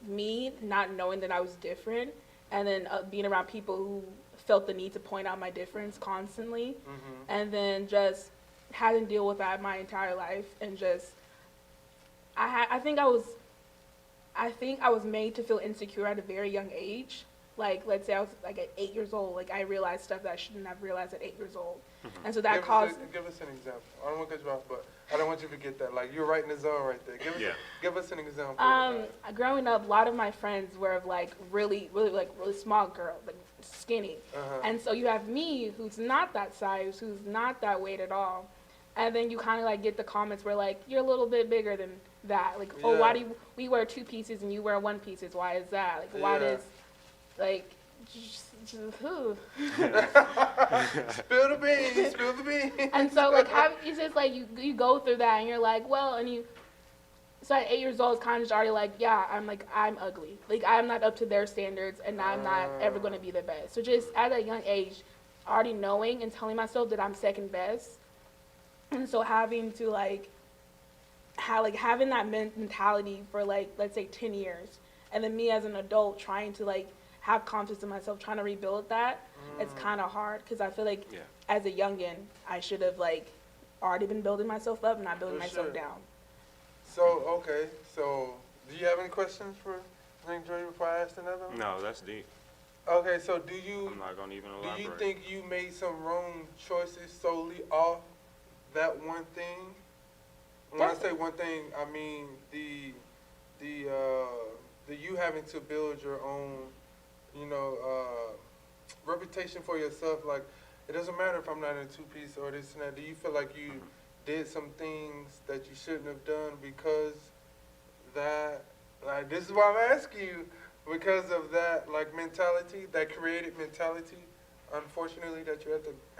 me not knowing that I was different, and then being around people who felt the need to point out my difference constantly, and then just having to deal with that my entire life, and just I think I was made to feel insecure at a very young age. Like, let's say I was like at 8 years old, like I realized stuff that I shouldn't have realized at 8 years old. And so that caused... Give us an example. I don't want to cut you off, but I don't want you to forget that. Like, you're right in the zone right there. Give us an example. Growing up, a lot of my friends were like really small girls, like skinny. And so you have me, who's not that size, who's not that weight at all. And then you kind of like get the comments where like, you're a little bit bigger than that. Like, oh, why do we wear 2 pieces and you wear 1 pieces? Why is that? Like, why does... Like, who? Spill the beans, spill the beans. And so, like, it's just like you go through that, and you're like, well, and you. So at 8 years old, it's kind of just already like, yeah, I'm ugly. Like, I'm not up to their standards, and I'm not ever going to be the best. So just at a young age, already knowing and telling myself that I'm second best. And so having to having that mentality for like, let's say 10 years, and then me as an adult trying to like have confidence in myself, trying to rebuild that, it's kind of hard because I feel like as a youngin, I should have like already been building myself up, not building myself down. So, okay, so do you have any questions for Link Dre before I ask another one? No, that's deep. Okay, so do you I'm not gonna even do elaborate. you think you made some wrong choices solely off that one thing? When I say one thing, I mean the you having to build your own, reputation for yourself. Like, it doesn't matter if I'm not in a two-piece or this and that. Do you feel like you did some things that you shouldn't have done because that, like, this is why I'm asking you, because of that, like, mentality, that created mentality, unfortunately, that you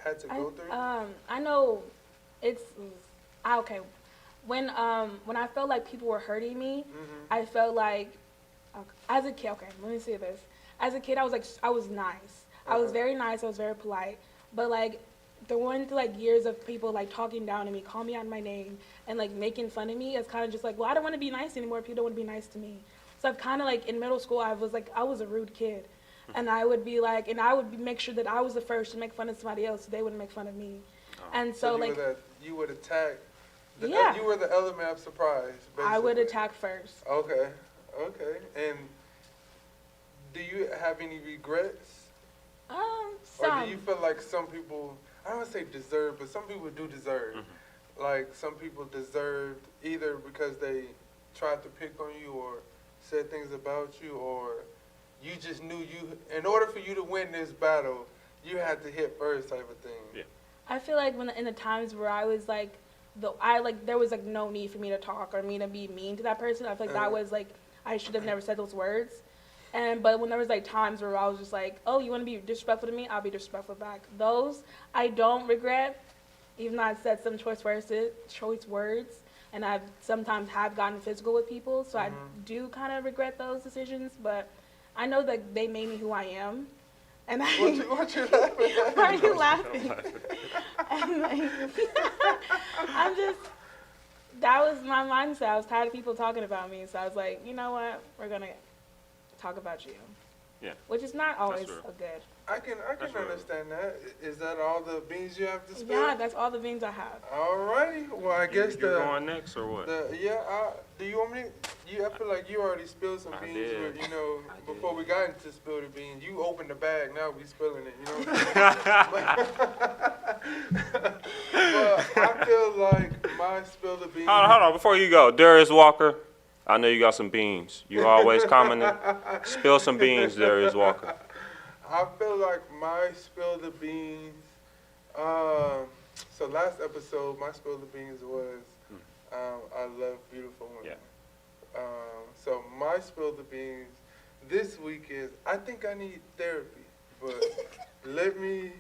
had to go through? I know it's, okay. When I felt like people were hurting me, I felt like, as a kid, okay, let me say this. As a kid, I was nice. I was very nice, I was very polite. But like, the one to like years of people like talking down to me, calling me out my name, and like making fun of me, it's kind of just like, well, I don't want to be nice anymore. People don't want to be nice to me. So I've kind of like, in middle school, I was a rude kid. And I would be like, make sure that I was the first to make fun of somebody else so they wouldn't make fun of me. And so like, you would attack. Yeah. You were the element of surprise, basically. I would attack first. Okay. And do you have any regrets? Some. Or do you feel like some people, I don't want to say deserve, but some people do deserve. Like, some people deserved either because they tried to pick on you or said things about you, or you just knew in order for you to win this battle, you had to hit first type of thing. Yeah. I feel like in the times where I was like, there was like no need for me to talk or me to be mean to that person. I feel like that was like, I should have never said those words. But when there was like times where I was just like, oh, you want to be disrespectful to me? I'll be disrespectful back. Those I don't regret, even though I said some choice words, and I've sometimes have gotten physical with people. So I do kind of regret those decisions. But I know that they made me who I am. And What you laughing at? Why are you laughing? And like, that was my mindset. I was tired of people talking about me, so I was like, you know what? We're gonna talk about you. Yeah. Which is not always real. a good. I can understand that. Is that all the beans you have to spill? Yeah, that's all the beans I have. Alrighty. Well, I guess You're going next or what? Do you want me? I feel like you already spilled some beans. did. But, before we got into spill the beans, you opened the bag. Now we spilling it. You know what I'm saying? But I feel like my spill the beans. Hold on. Before you go, Darius Walker, I know you got some beans. You always commenting. Spill some beans, Darius Walker. I feel like my spill the beans. So last episode, my spill the beans was I love beautiful women. Yeah. So my spill the beans this week is I think I need therapy, but let me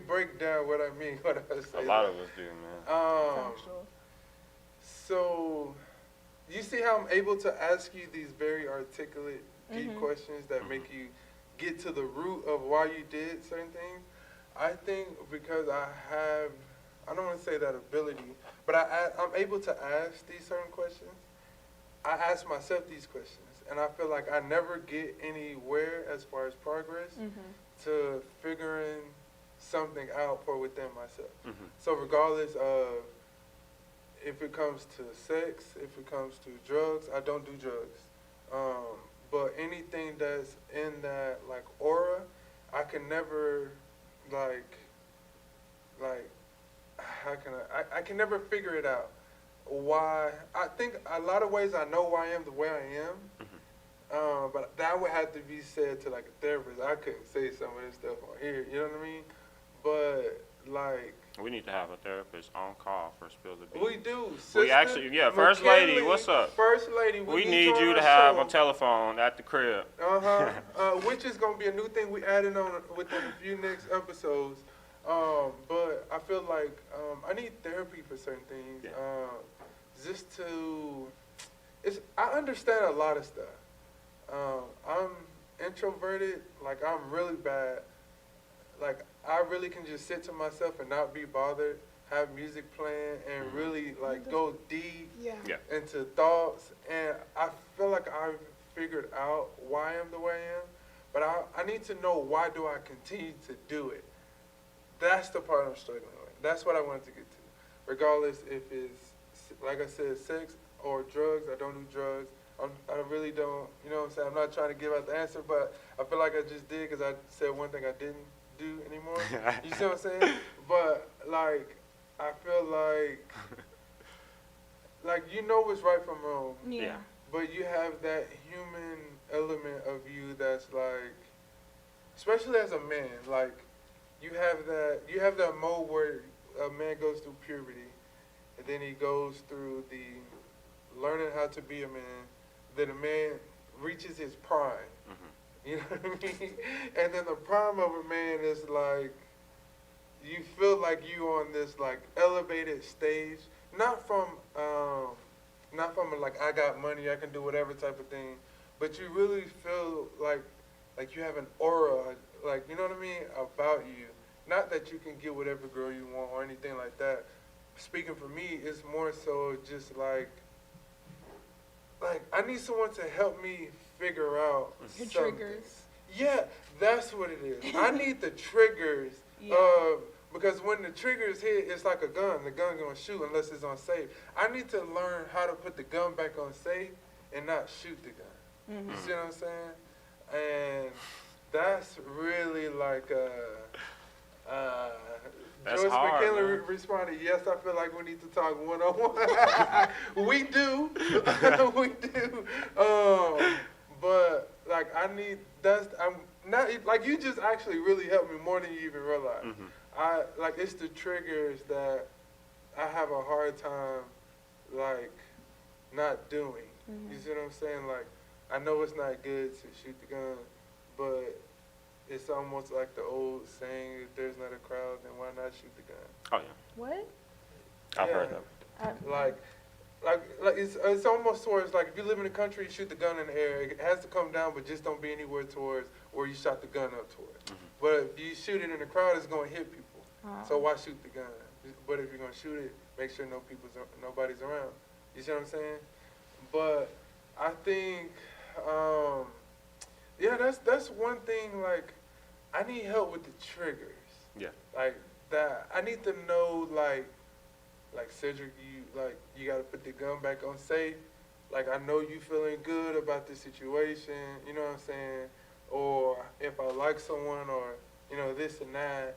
break down what I mean when I say A lot of us do, man. So you see how I'm able to ask you these very articulate, deep questions that make you get to the root of why you did certain things? I think because I don't want to say that ability, but I'm able to ask these certain questions. I ask myself these questions, and I feel like I never get anywhere as far as progress to figuring something out for within myself. So regardless of if it comes to sex, if it comes to drugs, I don't do drugs. But anything that's in that like aura, I can never I can never figure it out. Why? I think a lot of ways I know why I am the way I am. But that would have to be said to like a therapist. I couldn't say some of this stuff on here, you know what I mean? But like, We need to have a therapist on call for Spill the Beans. we do. We Sister actually, First Lady, McKinley, what's up? First Lady, We need you to have a telephone at the crib. Which is gonna be a new thing we added on within a few next episodes. But I feel like I need therapy for certain things. Just to, I understand a lot of stuff. I'm introverted, like I'm really bad. like I really can just sit to myself and not be bothered, have music playing, and really like go deep Yeah. Yeah. into thoughts. And I feel like I've figured out why I'm the way I am, but I need to know why do I continue to do it. That's the part I'm struggling with. That's what I wanted to get to. Regardless if it's, like I said, sex or drugs, I don't do drugs. I really don't, you know what I'm saying? I'm not trying to give out the answer, but I feel like I just did because I said one thing I didn't do anymore. You see what I'm saying? But, like, I feel like you know what's right from wrong, Yeah. but you have that human element of you that's like, especially as a man, like, you have that mode where a man goes through puberty, and then he goes through the learning how to be a man. Then a man reaches his prime. You know what I mean? And then the prime of a man is like, you feel like you on this like elevated stage, not from like I got money, I can do whatever type of thing, but you really feel like you have an aura, like, you know what I mean, about you. Not that you can get whatever girl you want or anything like that. Speaking for me, it's more so just like I need someone to help me figure out Your something. triggers. Yeah, that's what it is. I need the triggers. Yeah. Because when the triggers hit, it's like a gun. The gun gonna shoot unless it's on safe. I need to learn how to put the gun back on safe and not shoot the gun. You see what I'm saying? And that's really like That's Joyce hard, McKinley man. responded, yes, I feel like we need to talk one-on-one. We do. We do. But, like, I'm not, like, you just actually really helped me more than you even realize. It's the triggers that I have a hard time, like, not doing. You see what I'm saying? Like, I know it's not good to shoot the gun, but it's almost like the old saying, if there's not a crowd, then why not shoot the gun? Oh yeah. What? I've Yeah. heard that. Like it's almost towards like if you live in the country, you shoot the gun in the air. It has to come down, but just don't be anywhere towards where you shot the gun up towards. But if you shoot it in the crowd, it's gonna hit people. So why shoot the gun? But if you're gonna shoot it, make sure nobody's around. You see what I'm saying? But I think, yeah, that's one thing. Like, I need help with the triggers. Yeah. Like that, I need to know like Cedric, you gotta put the gun back on safe. Like, I know you feeling good about the situation, you know what I'm saying? Or if I like someone, or you know, this and that.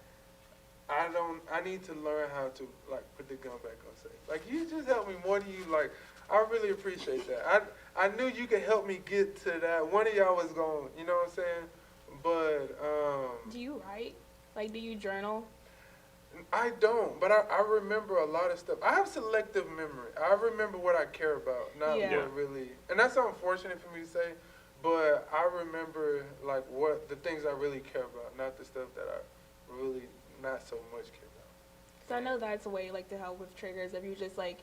I need to learn how to like put the gun back on safe. Like, you just helped me more than you like. I really appreciate that. I knew you could help me get to that. One of y'all was going, you know what I'm saying? But Do you write? Like, do you journal? I don't, but I remember a lot of stuff. I have selective memory. I remember what I care about, not Yeah. what really. And that's unfortunate for me to say, but I remember like what the things I really care about, not the stuff that I really not so much care about. So I know that's a way like to help with triggers. If you just like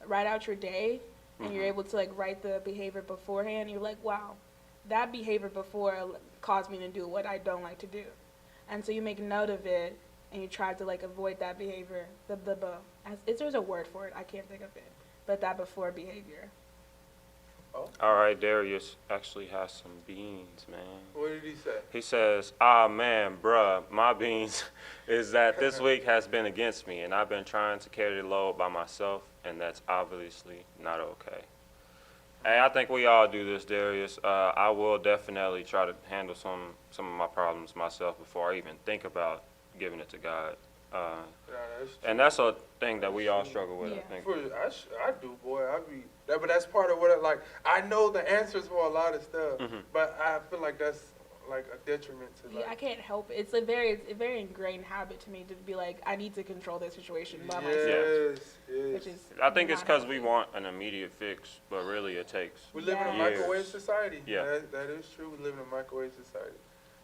write out your day and you're able to like write the behavior beforehand, you're like, wow, that behavior before caused me to do what I don't like to do. And so you make note of it and you try to like avoid that behavior. There's a word for it, I can't think of it. But that before behavior. All right, Darius actually has some beans, man. What did he say? He says, ah, man, bruh, my beans is that this week has been against me, and I've been trying to carry the load by myself, and that's obviously not okay. Hey, I think we all do this, Darius. I will definitely try to handle some of my problems myself before I even think about giving it to God. And that's a thing that we all struggle with, I Yeah. think. I do, boy. But that's part of what I know the answers for a lot of stuff, but I feel like that's like a detriment to like. Yeah, I can't help it. It's a very ingrained habit to me to be like, I need to control this situation by myself. Yes. Which is I think it's not because we healthy. want an immediate fix, but really it takes. We live in a Yes. microwave society. Yeah. That is true. We live in a microwave society.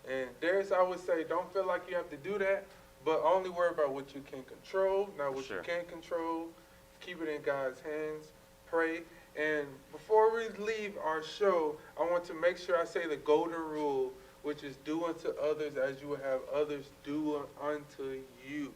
And Darius, I would say, don't feel like you have to do that, but only worry about what you can control, not what Sure. you can't control. Keep it in God's hands. Pray. And before we leave our show, I want to make sure I say the golden rule, which is do unto others as you would have others do unto you.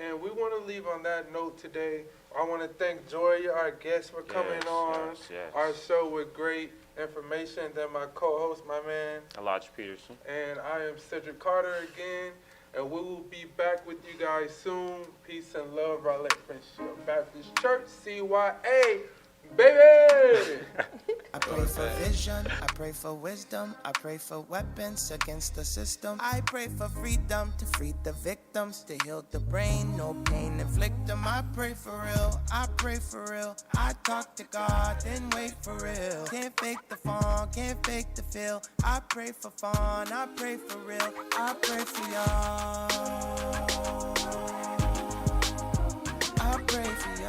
And we want to leave on that note today. I want to thank Joy, our guest, for coming on our show with great information. Then my co-host, my man, Elijah Peterson. and I am Cedric Carter again. And we will be back with you guys soon. Peace and love, Raleigh Friendship Baptist Church, CYA, baby! I pray for vision, I pray for wisdom, I pray for weapons against the system. I pray for freedom to free the victims, to heal the brain, no pain inflict them. I pray for real, I pray for real. I talk to God, then wait for real. Can't fake the fun, can't fake the feel. I pray for fun, I pray for real, I pray for y'all.